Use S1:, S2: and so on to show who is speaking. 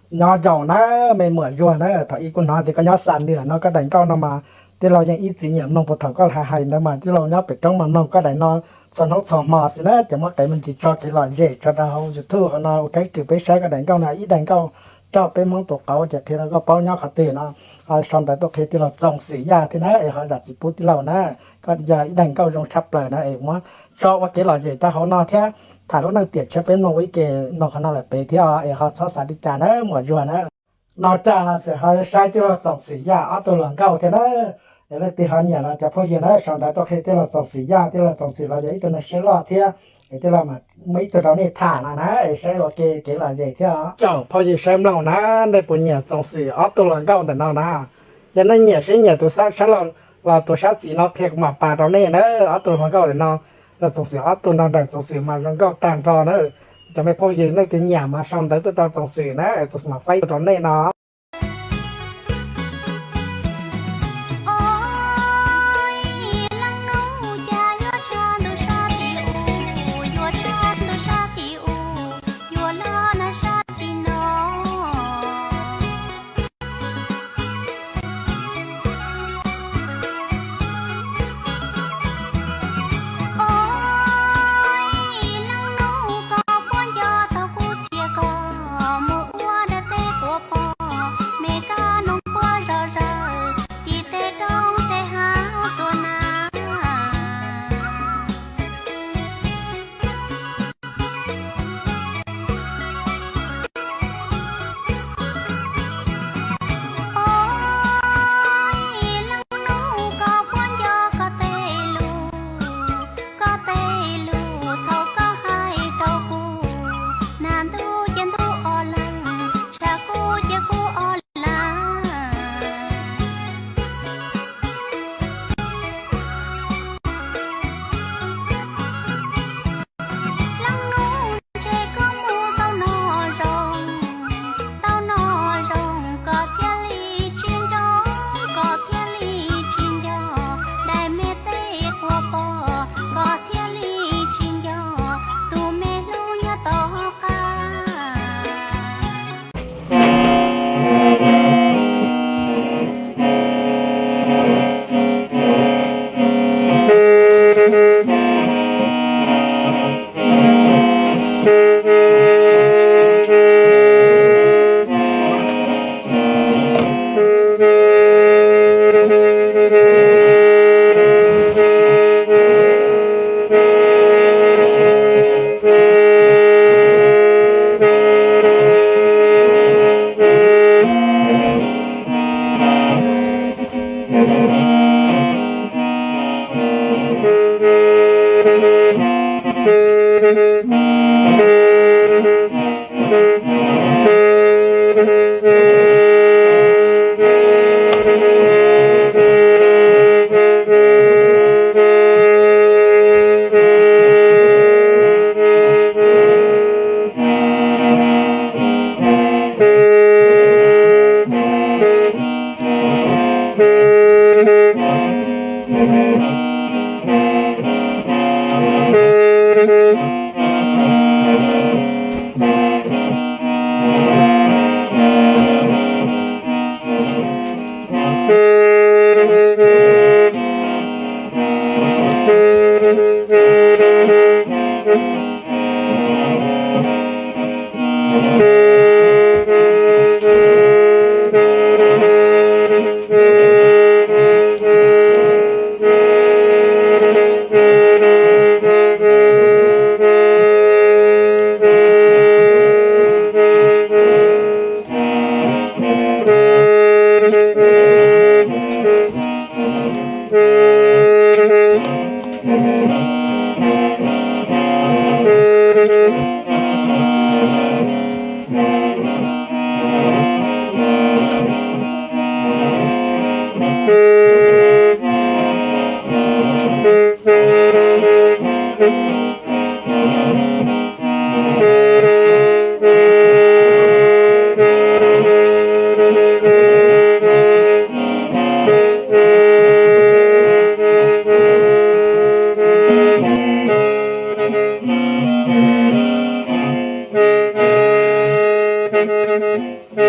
S1: nhỏ dòng nó mày mượn vua nó thọ ý của nó thì có nhỏ sàn nữa nó có đánh câu nó mà thìเรายังอีสิเนี่ยน้องปฐก็หายนะมาที่เราเนี่ยไปต้องมันน้องก็ได้นอนสอนสอนมาสินะจะมาแต่มันจิจอที่หลอนเย่จะดาวจะทู่เขานอนcáiคือไปใช้ก็ได้ก็นะอีได้ก็เจ้าไปมองตัวเขาจะที่เราก็เป้าเนี่ยเขาตื่นเนาะสอนแต่ตัวเคที่เราส่งสียาที่นะเขาอยากสิพูดที่เรานะก็จะอีได้ก็ลงชับเลยนะว่าชอบว่าเกหลอนเย่ถ้าเขานอนแท้ถ้าเรานั่งเตียดใช้เป็นน้องไว้เกน้องเขานอนไปที่เขาชอบสาธิจานะหมวดยวนนะนอกจากนั้นเขาใช้ที่เราส่งสียาเอาตัวหลังเก่าเท่านั้นแล้วที่หันเนี่ยเราจะพอเห็นได้สอนได้ต้องที่เราส่งสียาที่เราส่งสีเราจะอีตัวนั้นใช้รอดเที่ยที่เรามาไม่ตัวเรานี่ท่านะใช้เราเก๋เราใหญ่เที่ยจังพอจะใช้เรานะได้ปุ่นเนี่ยส่งสีเอาตัวหลังเก่าแต่เรานะยันนั่นเนี่ยใช้เนี่ยตัวใช้เราว่าตัวชาสีเราเทกมาปาเราเนี่ยนะเอาตัวหลังเก่าแต่เราส่งสีเอาตัวเราได้ส่งสีมาหลังเก่าต่างจอนะจะไม่พอเห็นได้ที่เนี่ยมาสอนได้ตัวเราส่งสีนะส่งมาไฟตัวเนี่ยเนาะ Thank you.